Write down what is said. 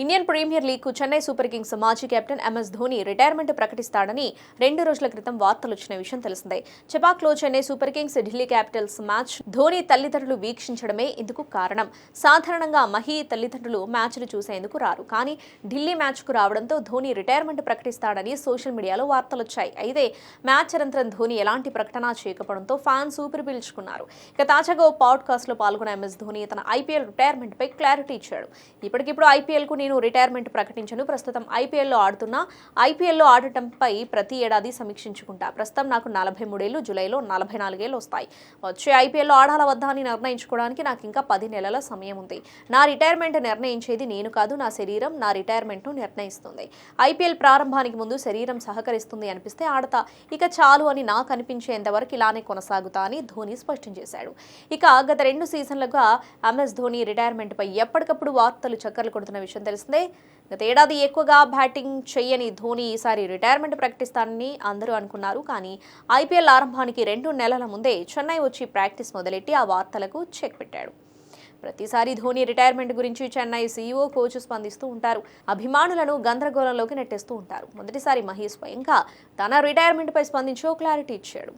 Indian premier లీగ్కు Chennai super kings మాజీ captain MS Dhoni retirement ప్రకటిస్తాడని 2 రోజుల క్రితం వార్తలు వచ్చిన విషయం తెలిసిందే. చెపాక్లో Chennai super kings Delhi capitals match Dhoni తల్లిదండ్రులు వీక్షించడమే ఇందుకు కారణం. సాధారణంగా మహీ తల్లిదండ్రులు మ్యాచ్లు చూసేందుకు రారు. కానీ ఢిల్లీ మ్యాచ్కు రావడంతో ధోని రిటైర్మెంట్ ప్రకటిస్తాడని సోషల్ మీడియాలో వార్తలొచ్చాయి. అయితే మ్యాచ్ అనంతరం ధోని ఎలాంటి ప్రకటన చేయకపోవడంతో ఫ్యాన్స్ ఊపిరి పీల్చుకున్నారు. ఇక తాజాగా ఓ పాడ్కాస్ట్లో పాల్గొన్న ఎంఎస్ ధోని తన ఐపీఎల్ రిటైర్మెంట్ పై క్లారిటీ ఇచ్చాడు. ఇప్పటికిప్పుడు ఐపీఎల్కు నేను రిటైర్మెంట్ ప్రకటించను. ప్రస్తుతం ఐపీఎల్లో ఆడుతున్నా. ఐపీఎల్లో ఆడటంపై ప్రతి ఏడాది సమీక్షించుకుంటా. ప్రస్తుతం నాకు 43 ఏళ్లు, జూలైలో 44 ఏళ్లు వస్తాయి. వచ్చే ఐపీఎల్లో ఆడాలా వద్దా అని నిర్ణయించుకోవడానికి నాకు ఇంకా 10 నెలల సమయం ఉంది. నా రిటైర్మెంట్ నిర్ణయించేది నేను కాదు, నా శరీరం నా రిటైర్మెంట్ను నిర్ణయిస్తుంది. ఐపీఎల్ ప్రారంభానికి ముందు శరీరం సహకరిస్తుంది అనిపిస్తే ఆడతా. ఇక చాలు అని నాకు అనిపించేంత వరకు ఇలానే కొనసాగుతా అని ధోని స్పష్టం చేశాడు. ఇక గత 2 సీజన్లుగా ఎంఎస్ ధోని రిటైర్మెంట్ పై ఎప్పటికప్పుడు వార్తలు చక్కర్లు కొడుతున్న విషయం తెలిసిందే. గత ఏడాది ఎక్కువగా బ్యాటింగ్ చేయని ధోని ఈసారి రిటైర్మెంట్ ప్రకటిస్తానని అందరూ అనుకున్నారు. కానీ ఐపీఎల్ ఆరంభానికి 2 నెలల ముందే చెన్నై వచ్చి ప్రాక్టీస్ మొదలెట్టి ఆ వార్తలకు చెక్ పెట్టాడు. ప్రతిసారి ధోని రిటైర్మెంట్ గురించి చెన్నై సీఈఓ కోచ్ స్పందిస్తూ ఉంటారు. అభిమానులను గందరగోళంలోకి నెట్టేస్తూ ఉంటారు. మొదటిసారి మహీ స్వయంగా తన రిటైర్మెంట్ పై స్పందించి క్లారిటీ ఇచ్చాడు.